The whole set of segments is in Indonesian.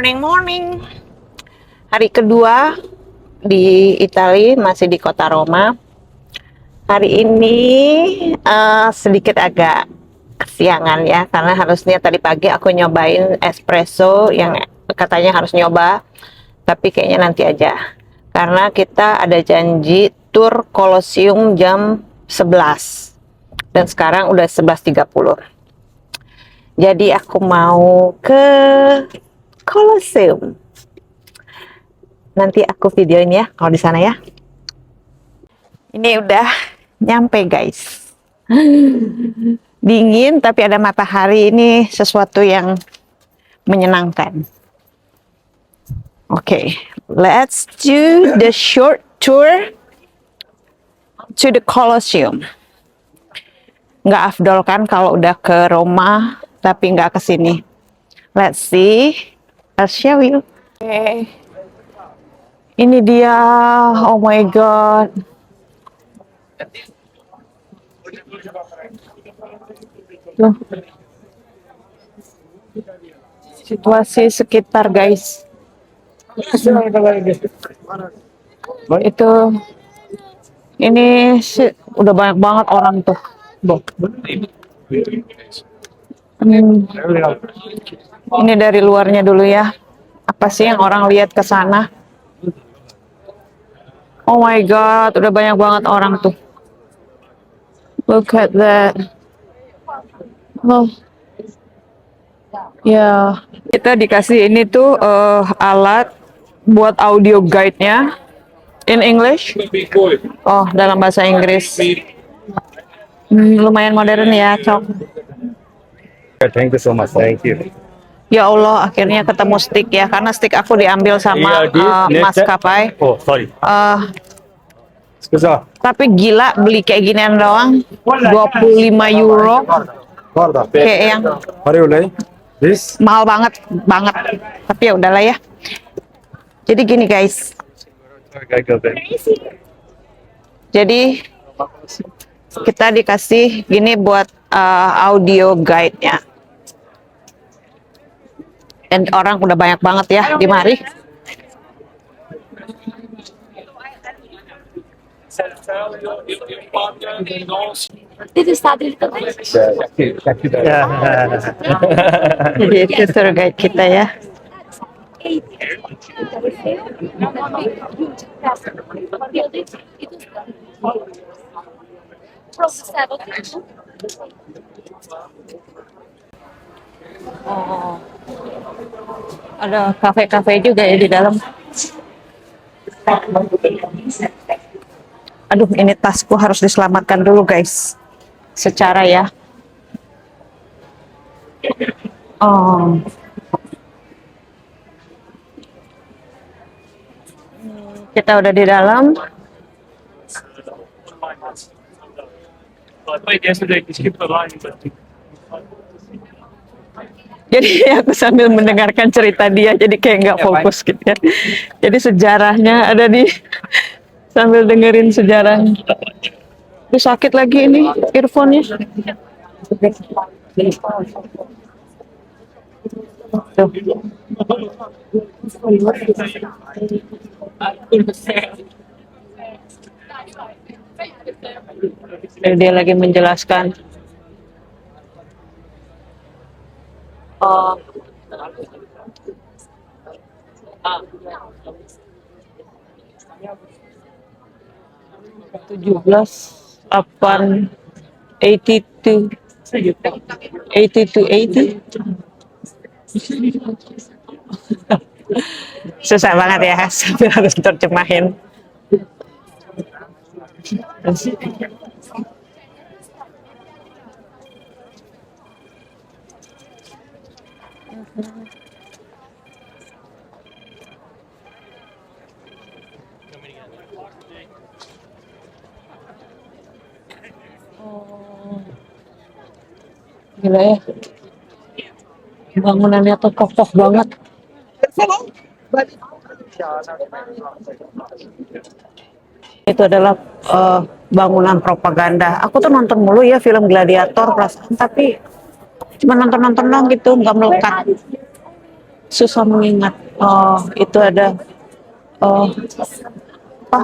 Morning. Hari kedua di Italia, masih di kota Roma. Hari ini sedikit agak kesiangan ya, karena harusnya tadi pagi aku nyobain espresso yang katanya harus nyoba, tapi kayaknya nanti aja. Karena kita ada janji tur Colosseum jam 11. Dan sekarang udah 11.30. Jadi aku mau ke Colosseum. Nanti aku videoin ya kalau di sana ya. Ini udah nyampe guys. Dingin tapi ada matahari, ini sesuatu yang menyenangkan. Oke, let's do the short tour to the Colosseum. Nggak afdol kan kalau udah ke Roma tapi nggak ke sini. Let's see. I'll show you. Oke. Ini dia. Oh my god. Tuh. Situasi sekitar guys. Itu. Ini udah banyak banget orang tuh. Ini dari luarnya dulu ya. Apa sih yang orang lihat ke sana? Oh my god, udah banyak banget orang tuh. Look at that. Oh. Ya, kita dikasih ini tuh alat buat audio guide-nya in English. Oh, dalam bahasa Inggris. Lumayan modern ya, Cok. Thank you so much. Thank you. Ya Allah, akhirnya ketemu stick ya, karena stick aku diambil sama maskapai. Oh, sorry. Tapi gila beli kayak ginian doang, 25 euro. Kayak yang mahal banget. Tapi ya udahlah ya. Jadi gini guys. Jadi kita dikasih gini buat audio guide-nya. Dan orang udah banyak banget ya di mari. Jadi itu tour guide kita ya. Oh, ada kafe-kafe juga ya di dalam. Aduh, ini tasku harus diselamatkan dulu guys, secara ya. Oh, kita udah di dalam. Jadi aku sambil mendengarkan cerita dia, jadi kayak nggak fokus gitu ya. Jadi sejarahnya ada di sambil dengerin sejarahnya. Ini sakit lagi ini earphone-nya. Tuh. Dia lagi menjelaskan. Oh. 82 susah banget ya sambil harus terjemahin. Gila ya, bangunannya tuh kokoh banget. Itu adalah bangunan propaganda. Aku tuh nonton mulu ya film Gladiator perasaan, tapi cuma nonton-nonton dong gitu, nggak melekat. susah mengingat. Oh, itu ada. Oh, apa?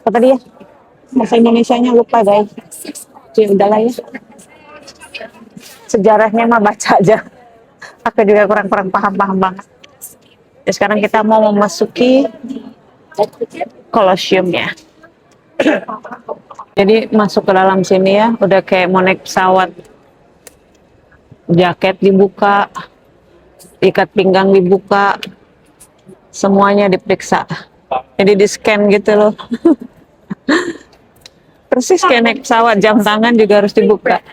Apa tadi ya? Bahasa Indonesianya lupa guys. Jadi udahlah ya. Sejarahnya mah baca aja. Aku juga kurang-kurang paham-paham banget. Ya, sekarang kita mau memasuki Colosseum-nya. Jadi masuk ke dalam sini ya, udah kayak mau naik pesawat. Jaket dibuka, ikat pinggang dibuka, semuanya diperiksa. Jadi di scan gitu loh. Persis kayak naik pesawat, jam tangan juga harus dibuka.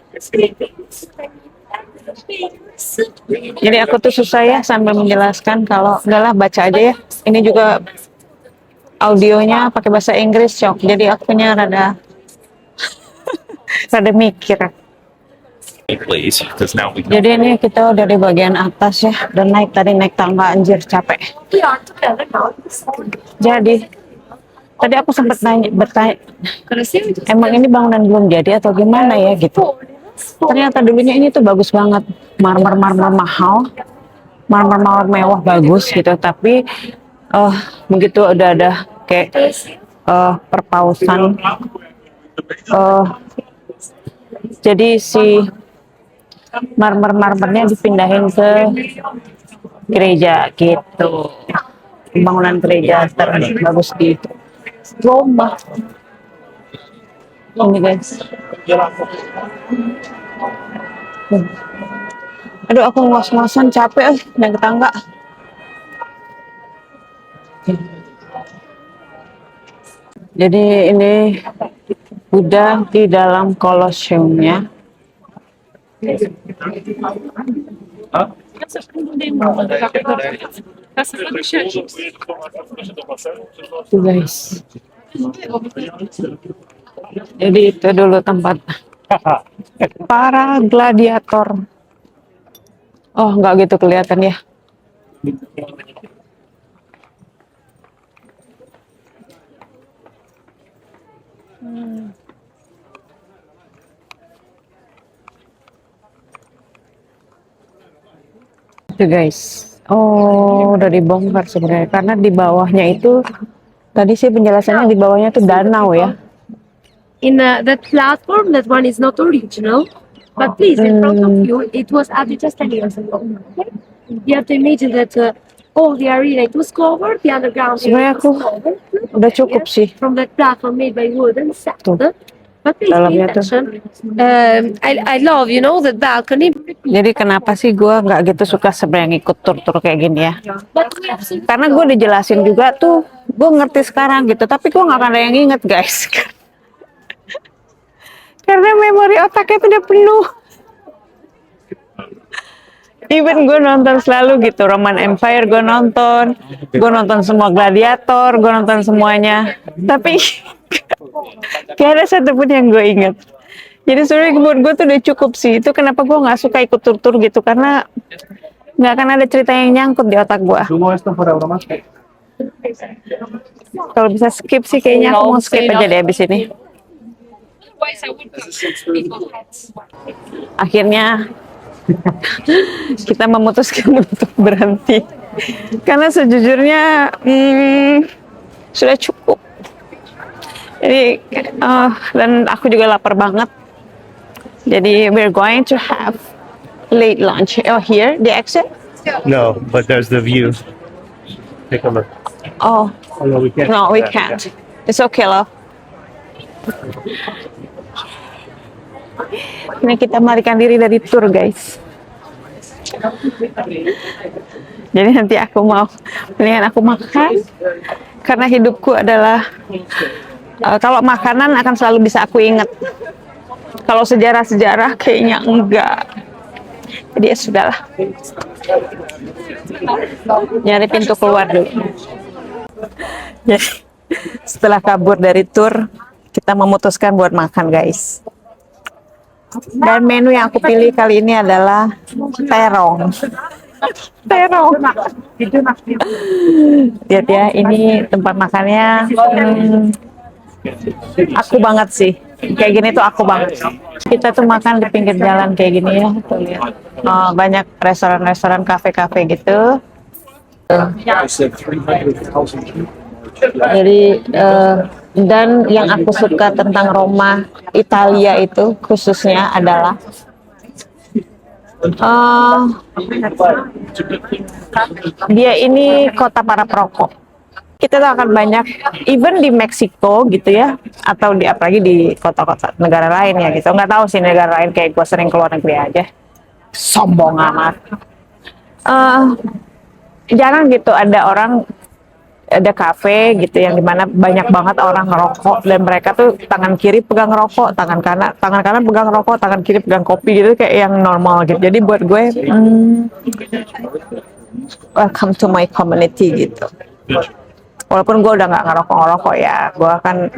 Jadi aku tuh susah ya sambil menjelaskan, kalau udahlah baca aja ya. Ini juga audionya pakai bahasa Inggris, Cok. Jadi akunya rada mikir. Please, because now we Jadi ini kita udah di bagian atas ya, dan tadi naik tangga, anjir capek. Jadi tadi aku sempat bertanya, emang ini bangunan belum jadi atau gimana ya gitu. Ternyata dulunya ini tuh bagus banget, marmer mahal, marmer mewah bagus gitu. Tapi begitu udah ada kayak perpausan, jadi si marmernya dipindahin ke gereja gitu. Bangunan gereja terbagus di Roma. Ini guys. Aduh, aku ngos-ngosan capek naik ke tangga. Jadi ini udah di dalam Colosseum-nya. Tuh guys. Jadi itu dulu tempat para gladiator. Oh, nggak gitu kelihatan ya. Tuh guys. Oh, udah dibongkar sebenarnya karena di bawahnya itu tadi sih penjelasannya di bawahnya tuh danau ya. In that platform, that one is not original, but please, in front of you, it was added just 10 years ago. Okay? You have to imagine that all the arena, it was covered, the underground area Sebenarnya was aku covered. udah cukup sih. From that platform made by wood and sand. Tuh. But please pay Dalamnya tuh. attention. I love, you know, that balcony. Jadi kenapa sih gue nggak gitu suka sebenarnya ngikut tur-tur kayak gini ya? But we have seen Karena gue dijelasin juga tuh, gue ngerti sekarang gitu, tapi gue nggak akan ada yang inget guys. Karena memori otaknya tuh udah penuh. Even gue nonton selalu gitu, Roman Empire gue nonton semua gladiator, gue nonton semuanya. Tapi gak ada satupun yang gue inget. Jadi sebenarnya buat gue tuh udah cukup sih. Itu kenapa gue nggak suka ikut tur-tur gitu, karena nggak akan ada cerita yang nyangkut di otak gue. Kalau bisa skip sih kayaknya aku mau skip aja deh abis ini. Akhirnya kita memutuskan untuk berhenti karena sejujurnya sudah cukup. Jadi dan aku juga lapar banget. Jadi we're going to have late lunch. Oh, here the exit? No, but there's the view. Take a look. Oh, Oh, no, we can't. no, we can't. It's okay, love. Ini kita melarikan diri dari tour, guys. Jadi nanti aku mau mendingan aku makan karena hidupku adalah kalau makanan akan selalu bisa aku ingat. Kalau sejarah-sejarah kayaknya enggak. Jadi ya sudahlah. Nyari pintu keluar dulu. Jadi setelah kabur dari tour, kita memutuskan buat makan, guys. Dan menu yang aku pilih kali ini adalah terong. Terong. Lihat ya, ini tempat makannya aku banget sih. Kayak gini tuh aku banget. Kita tuh makan di pinggir jalan kayak gini ya. Tuh lihat. Banyak restoran-restoran, kafe-kafe gitu. Jadi dan yang aku suka tentang Roma, Italia itu khususnya adalah dia ini kota para perokok. Kita tuh akan banyak, even di Meksiko gitu ya, atau di apalagi di kota-kota negara lain ya gitu. Nggak tahu sih negara lain, kayak gue sering keluar negeri aja. Sombong amat. Jarang gitu ada kafe gitu yang dimana banyak banget orang ngerokok dan mereka tuh tangan kiri pegang rokok, tangan kanan pegang rokok, tangan kiri pegang kopi gitu kayak yang normal gitu. Jadi buat gue, welcome to my community gitu. Walaupun gue udah nggak ngerokok ya, gue kan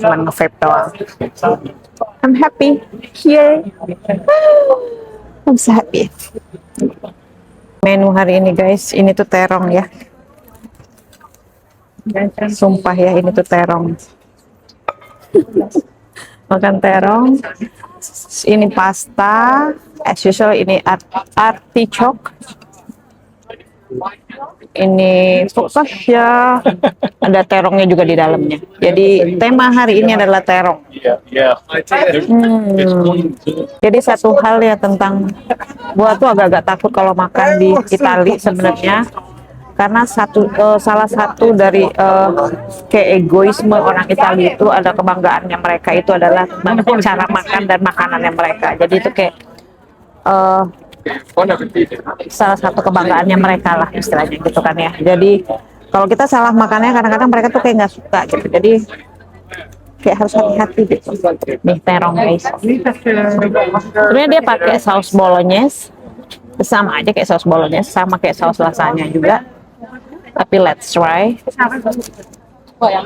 cuman nge-vape doang. I'm happy here. I'm so happy. Menu hari ini guys, ini tuh terong ya. Sumpah ya, ini tuh terong. Makan terong. Ini pasta. As usual ini artichoke. Ini focaccia. Ada terongnya juga di dalamnya. Jadi tema hari ini adalah terong. Jadi satu hal ya tentang gua tuh agak-agak takut kalau makan di Italia sebenarnya. Karena salah satu dari kayak egoisme orang Italia itu ada kebanggaannya mereka itu adalah cara makan dan makanannya mereka. Jadi itu kayak salah satu kebanggaannya mereka lah istilahnya gitu kan ya. Jadi kalau kita salah makannya kadang-kadang mereka tuh kayak nggak suka gitu. Jadi kayak harus hati-hati gitu. Nih terong guys. Sebenarnya dia pakai saus bolognese. Sama aja kayak saus bolognese, sama kayak saus lasagna juga. Tapi let's try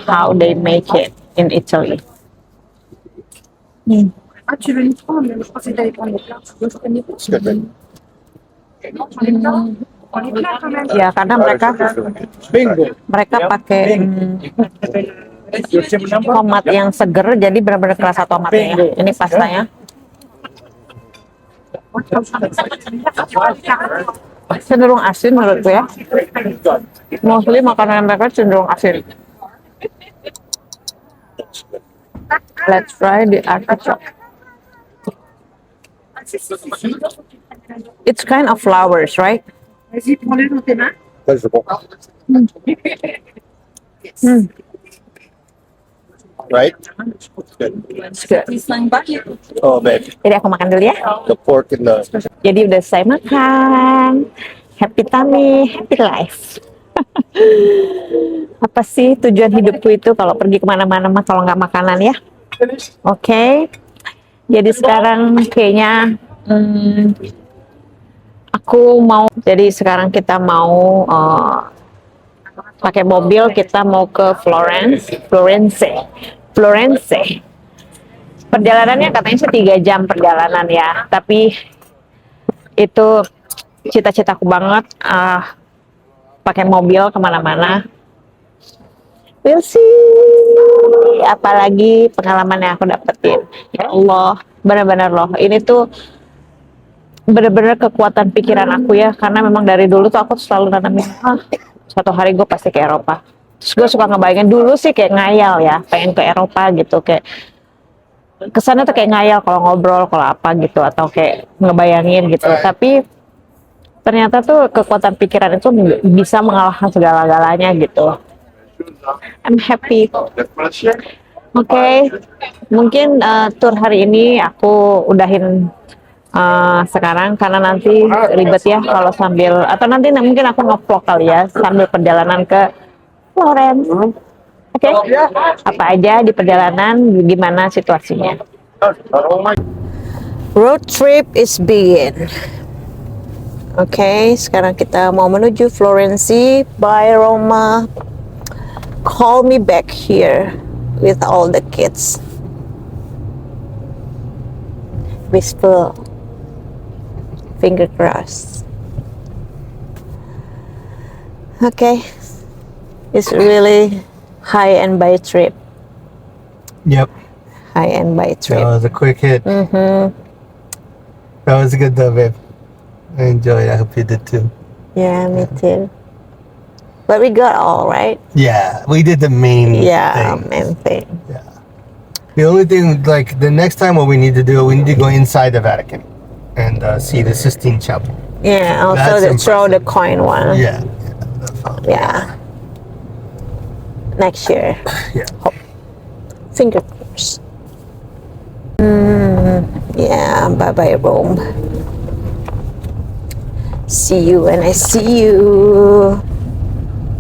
how they make it in Italy. Ya karena mereka pakai tomat yang seger, jadi benar-benar kerasa tomatnya ya. Ini pastanya. Cenderung asin menurutku ya. Mostly makanan mereka cenderung asin. Let's try the artichoke. It's kind of flowers, right? Right? It's good. Oh, man. Jadi aku makan dulu ya. The pork and the... Jadi udah saya makan. Happy tummy, happy life. Apa sih tujuan hidupku itu kalau pergi kemana-mana mah kalau nggak makanan ya? Oke. Jadi sekarang kayaknya jadi sekarang kita mau pakai mobil, kita mau ke Florence. Perjalanannya katanya sih 3 jam perjalanan ya, tapi itu cita-citaku banget pakai mobil kemana-mana. We'll see. Apalagi pengalaman yang aku dapetin. Ya Allah, benar-benar loh. Ini tuh benar-benar kekuatan pikiran aku ya, karena memang dari dulu tuh aku selalu nanamin, suatu hari gue pasti ke Eropa. Terus gue suka ngebayangin dulu sih kayak ngayal ya, pengen ke Eropa gitu, kayak kesana tuh kayak ngayal kalau ngobrol, kalau apa gitu, atau kayak ngebayangin gitu. Tapi ternyata tuh kekuatan pikiran itu bisa mengalahkan segala-galanya gitu. I'm happy. Oke, mungkin tour hari ini aku udahin sekarang karena nanti ribet ya kalau sambil, atau nanti mungkin aku nge-vlog kali ya sambil perjalanan ke Florence. Oke, apa aja di perjalanan, gimana situasinya. Road trip is begin. Oke, sekarang kita mau menuju Florence by Roma. Call me back here with all the kids. Wistful. Finger crossed. Okay, it's really high and by trip. Yep. high-end buy That trip. was a quick hit. Mm-hmm. That was good though, babe. I enjoyed it. I hope you did too. Yeah, me too. But we got all right. Yeah, we did the main Yeah, thing. main thing. Yeah. The only thing, like, the next time what we need to do, we need to go inside the Vatican and see the Sistine Chapel. Yeah, also That's the throw the impressive. coin one. Yeah. Yeah. Next year. Yeah. Finger crossed. Yeah, bye bye Rome. See you when I see you.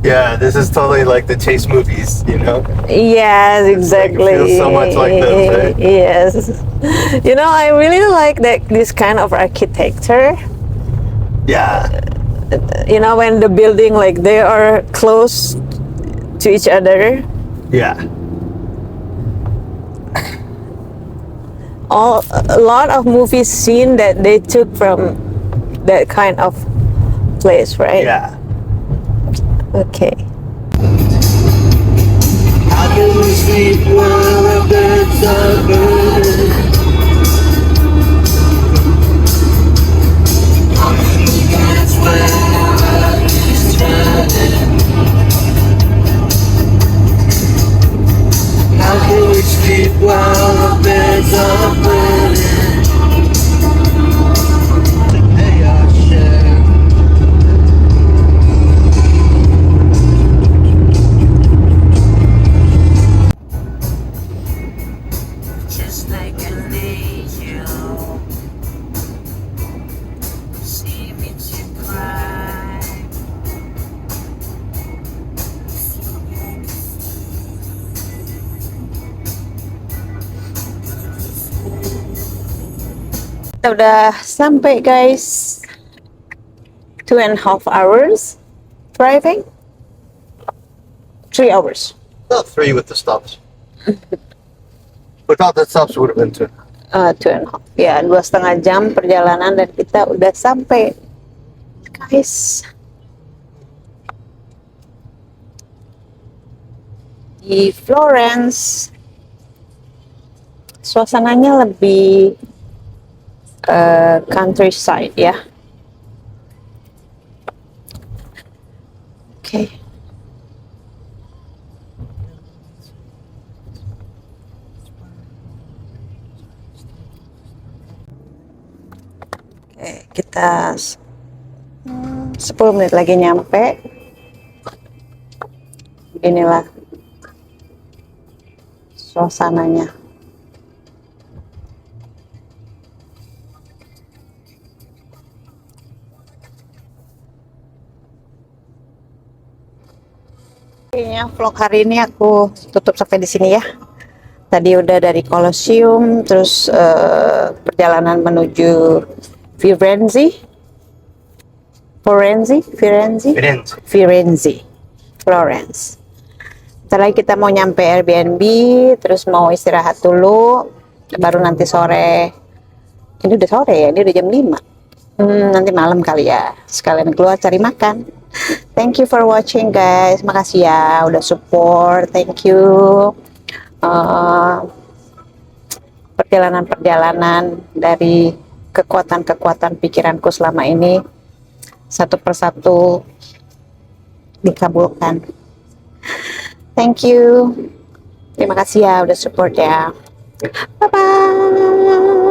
Yeah, this is totally like the chase movies, you know? Yes, like, it exactly. feels so much like those, right? Yes. You know, I really like that this kind of architecture. Yeah. You know, when the building like they are close to each other. Yeah. A lot of movies scene that they took from that kind of place, right? Yeah. Okay. How can we sleep while our beds are burning? How can we dance when our heart is drowning? How can we sleep while our beds are burning? To pay our share. Just like an angel, see me to cry. Kita udah sampai guys. 2.5 hours driving. 3 hours. About 3 with the stops. Without the stops, would have been 2. 2.5. Ya, 2,5 jam perjalanan dan kita udah sampai, guys. Di Florence. Suasananya lebih countryside ya. Oke. Oke, kita 10 menit lagi nyampe. Inilah suasananya. Kayaknya vlog hari ini aku tutup sampai di sini ya. Tadi udah dari Colosseum, terus perjalanan menuju Firenze, Florence. Ntar lagi kita mau nyampe Airbnb, terus mau istirahat dulu, baru nanti sore. Ini udah sore ya, ini udah jam 5. Nanti malam kali ya, sekalian keluar cari makan. Thank you for watching guys, makasih ya udah support, thank you. Perjalanan-perjalanan dari kekuatan-kekuatan pikiranku selama ini satu persatu dikabulkan. Thank you, terima kasih ya udah support ya. Bye bye.